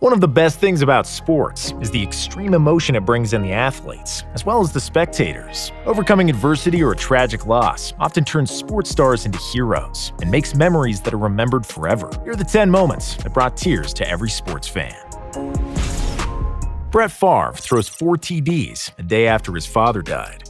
One of the best things about sports is the extreme emotion it brings in the athletes, as well as the spectators. Overcoming adversity or a tragic loss often turns sports stars into heroes and makes memories that are remembered forever. Here are the 10 moments that brought tears to every sports fan. Brett Favre throws 4 TDs a day after his father died.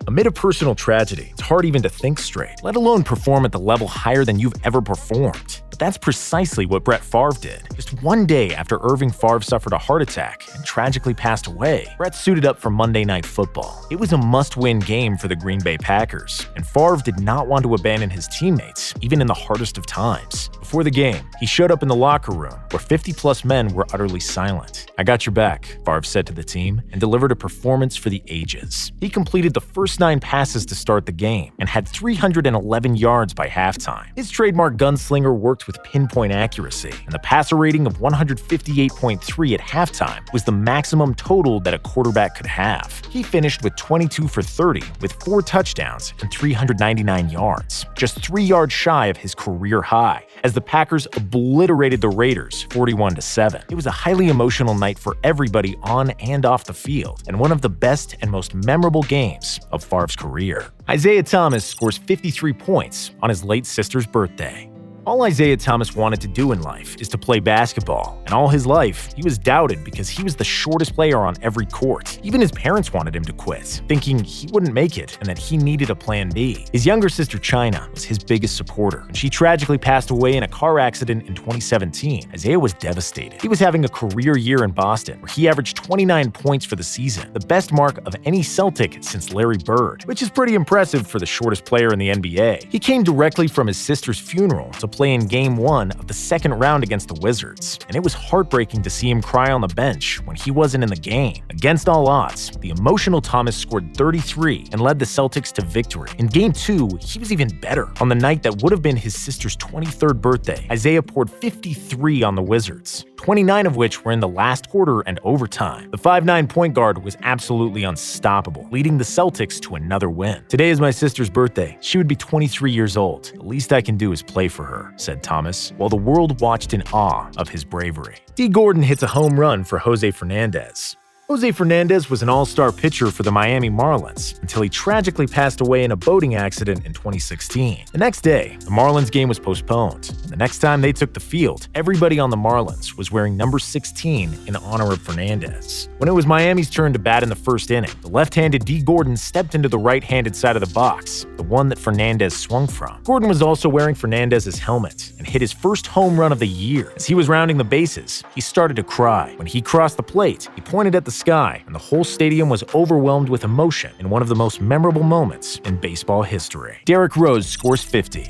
Amid a personal tragedy, it's hard even to think straight, let alone perform at the level higher than you've ever performed. But that's precisely what Brett Favre did. Just one day after Irving Favre suffered a heart attack and tragically passed away, Brett suited up for Monday Night Football. It was a must-win game for the Green Bay Packers, and Favre did not want to abandon his teammates, even in the hardest of times. Before the game, he showed up in the locker room, where 50-plus men were utterly silent. "I got your back," Favre said to the team, and delivered a performance for the ages. He completed the first 9 passes to start the game, and had 311 yards by halftime. His trademark gunslinger worked with pinpoint accuracy, and the passer rating of 158.3 at halftime was the maximum total that a quarterback could have. He finished with 22 for 30, with 4 touchdowns and 399 yards, just 3 yards shy of his career high, as the Packers obliterated the Raiders 41-7. It was a highly emotional night for everybody on and off the field, and one of the best and most memorable games of Favre's career. Isaiah Thomas scores 53 points on his late sister's birthday. All Isaiah Thomas wanted to do in life is to play basketball, and all his life, he was doubted because he was the shortest player on every court. Even his parents wanted him to quit, thinking he wouldn't make it and that he needed a plan B. His younger sister China was his biggest supporter. When she tragically passed away in a car accident in 2017, Isaiah was devastated. He was having a career year in Boston, where he averaged 29 points for the season, the best mark of any Celtic since Larry Bird, which is pretty impressive for the shortest player in the NBA. He came directly from his sister's funeral to play in Game 1 of the second round against the Wizards, and it was heartbreaking to see him cry on the bench when he wasn't in the game. Against all odds, the emotional Thomas scored 33 and led the Celtics to victory. In Game 2, he was even better. On the night that would have been his sister's 23rd birthday, Isaiah poured 53 on the Wizards, 29 of which were in the last quarter and overtime. The 5'9" point guard was absolutely unstoppable, leading the Celtics to another win. "Today is my sister's birthday. She would be 23 years old. The least I can do is play for her," said Thomas, while the world watched in awe of his bravery. Dee Gordon hits a home run for Jose Fernandez. Jose Fernandez was an all-star pitcher for the Miami Marlins until he tragically passed away in a boating accident in 2016. The next day, the Marlins game was postponed, and the next time they took the field, everybody on the Marlins was wearing number 16 in honor of Fernandez. When it was Miami's turn to bat in the first inning, the left-handed Dee Gordon stepped into the right-handed side of the box, the one that Fernandez swung from. Gordon was also wearing Fernandez's helmet and hit his first home run of the year. As he was rounding the bases, he started to cry. When he crossed the plate, he pointed at the sky, and the whole stadium was overwhelmed with emotion in one of the most memorable moments in baseball history. Derrick Rose scores 50.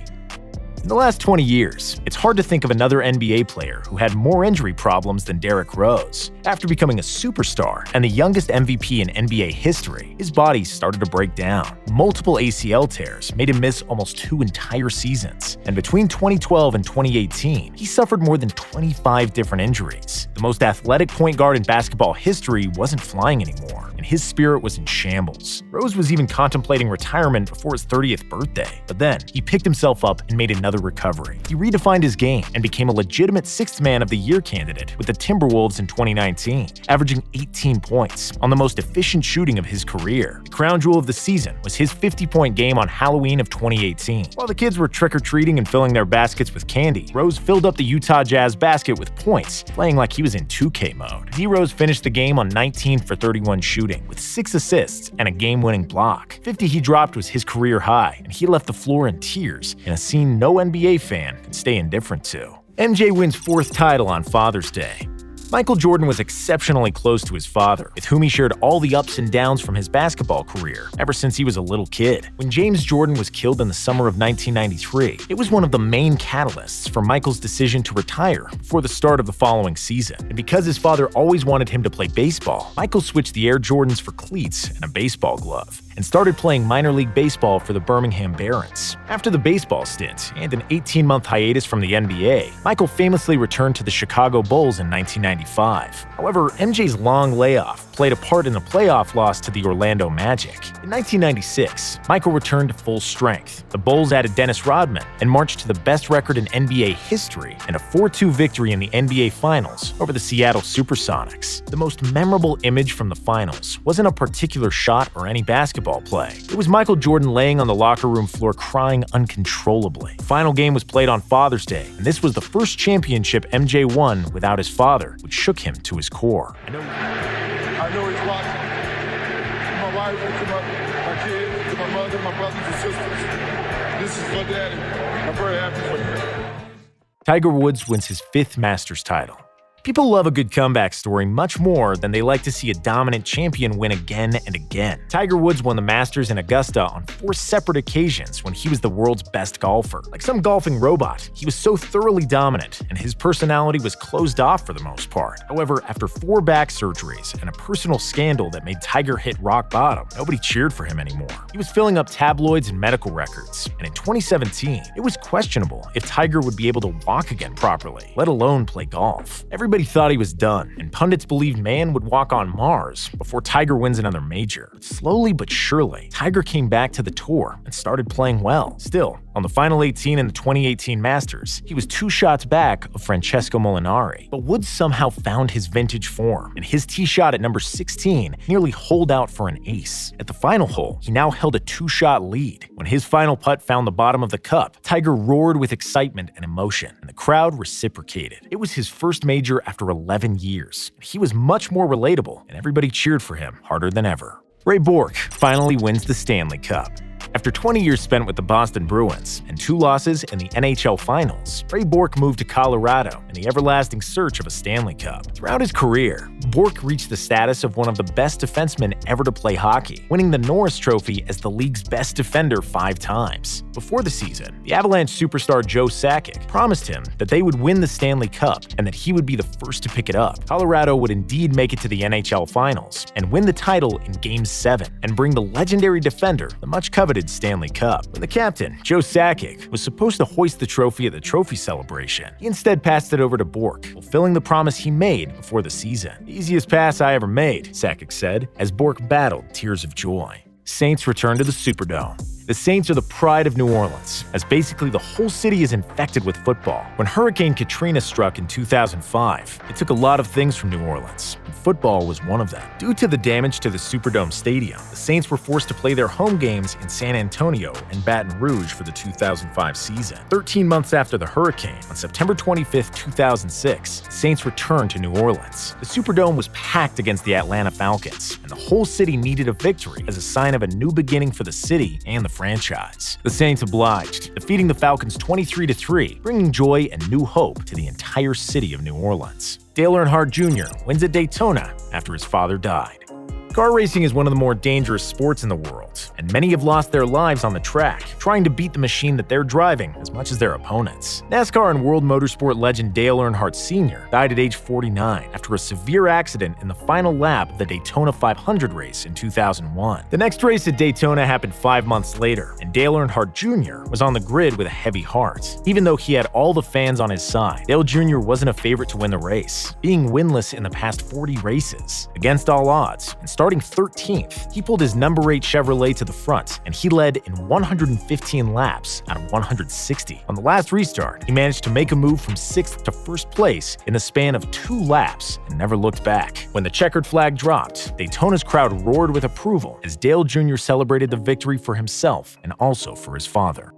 In the last 20 years, it's hard to think of another NBA player who had more injury problems than Derrick Rose. After becoming a superstar and the youngest MVP in NBA history, his body started to break down. Multiple ACL tears made him miss almost 2 entire seasons, and between 2012 and 2018, he suffered more than 25 different injuries. The most athletic point guard in basketball history wasn't flying anymore, and his spirit was in shambles. Rose was even contemplating retirement before his 30th birthday, but then he picked himself up and made another recovery. He redefined his game and became a legitimate 6th Man of the Year candidate with the Timberwolves in 2019, averaging 18 points on the most efficient shooting of his career. The crown jewel of the season was his 50-point game on Halloween of 2018. While the kids were trick-or-treating and filling their baskets with candy, Rose filled up the Utah Jazz basket with points, playing like he was in 2K mode. D-Rose finished the game on 19 for 31 shooting, with 6 assists and a game-winning block. 50 he dropped was his career high, and he left the floor in tears in a scene no NBA fan could stay indifferent to. MJ wins 4th title on Father's Day. Michael Jordan was exceptionally close to his father, with whom he shared all the ups and downs from his basketball career ever since he was a little kid. When James Jordan was killed in the summer of 1993, it was one of the main catalysts for Michael's decision to retire before the start of the following season. And because his father always wanted him to play baseball, Michael switched the Air Jordans for cleats and a baseball glove, and started playing minor league baseball for the Birmingham Barons. After the baseball stint and an 18-month hiatus from the NBA, Michael famously returned to the Chicago Bulls in 1995. However, MJ's long layoff played a part in a playoff loss to the Orlando Magic. In 1996, Michael returned to full strength. The Bulls added Dennis Rodman and marched to the best record in NBA history and a 4-2 victory in the NBA Finals over the Seattle Supersonics. The most memorable image from the finals wasn't a particular shot or any basketball play. It was Michael Jordan laying on the locker room floor crying uncontrollably. The final game was played on Father's Day, and this was the first championship MJ won without his father, which shook him to his core. I know he's watching. To my wife, to my kids, to my mother, my brothers and sisters. This is for Daddy. I'm very happy for you. Tiger Woods wins his 5th Masters title. People love a good comeback story much more than they like to see a dominant champion win again and again. Tiger Woods won the Masters in Augusta on 4 separate occasions when he was the world's best golfer. Like some golfing robot, he was so thoroughly dominant, and his personality was closed off for the most part. However, after 4 back surgeries and a personal scandal that made Tiger hit rock bottom, nobody cheered for him anymore. He was filling up tabloids and medical records, and in 2017, it was questionable if Tiger would be able to walk again properly, let alone play golf. Everybody thought he was done, and pundits believed man would walk on Mars before Tiger wins another major. But slowly but surely, Tiger came back to the tour and started playing well. Still, on the final 18 in the 2018 Masters, he was 2 shots back of Francesco Molinari. But Woods somehow found his vintage form, and his tee shot at number 16 nearly holed out for an ace. At the final hole, he now held a 2-shot lead. When his final putt found the bottom of the cup, Tiger roared with excitement and emotion, and the crowd reciprocated. It was his first major after 11 years. He was much more relatable, and everybody cheered for him harder than ever. Ray Bork finally wins the Stanley Cup. After 20 years spent with the Boston Bruins and 2 losses in the NHL Finals, Ray Bork moved to Colorado in the everlasting search of a Stanley Cup. Throughout his career, Bork reached the status of one of the best defensemen ever to play hockey, winning the Norris Trophy as the league's best defender 5 times. Before the season, the Avalanche superstar Joe Sakic promised him that they would win the Stanley Cup and that he would be the first to pick it up. Colorado would indeed make it to the NHL Finals and win the title in Game 7 and bring the legendary defender the much-coveted Stanley Cup. When the captain, Joe Sakic, was supposed to hoist the trophy at the trophy celebration, he instead passed it over to Bork, fulfilling the promise he made before the season. "The easiest pass I ever made," Sakic said, as Bork battled tears of joy. Saints return to the Superdome. The Saints are the pride of New Orleans, as basically the whole city is infected with football. When Hurricane Katrina struck in 2005, it took a lot of things from New Orleans, and football was one of them. Due to the damage to the Superdome Stadium, the Saints were forced to play their home games in San Antonio and Baton Rouge for the 2005 season. 13 months after the hurricane, on September 25, 2006, the Saints returned to New Orleans. The Superdome was packed against the Atlanta Falcons, and the whole city needed a victory as a sign of a new beginning for the city and the franchise. The Saints obliged, defeating the Falcons 23-3, bringing joy and new hope to the entire city of New Orleans. Dale Earnhardt Jr. wins at Daytona after his father died. Car racing is one of the more dangerous sports in the world, and many have lost their lives on the track, trying to beat the machine that they're driving as much as their opponents. NASCAR and World Motorsport legend Dale Earnhardt Sr. died at age 49 after a severe accident in the final lap of the Daytona 500 race in 2001. The next race at Daytona happened 5 months later, and Dale Earnhardt Jr. was on the grid with a heavy heart. Even though he had all the fans on his side, Dale Jr. wasn't a favorite to win the race, being winless in the past 40 races. Against all odds, and starting 13th, he pulled his number 8 Chevrolet to the front, and he led in 115 laps out of 160. On the last restart, he managed to make a move from 6th to 1st place in the span of 2 laps and never looked back. When the checkered flag dropped, Daytona's crowd roared with approval as Dale Jr. celebrated the victory for himself and also for his father.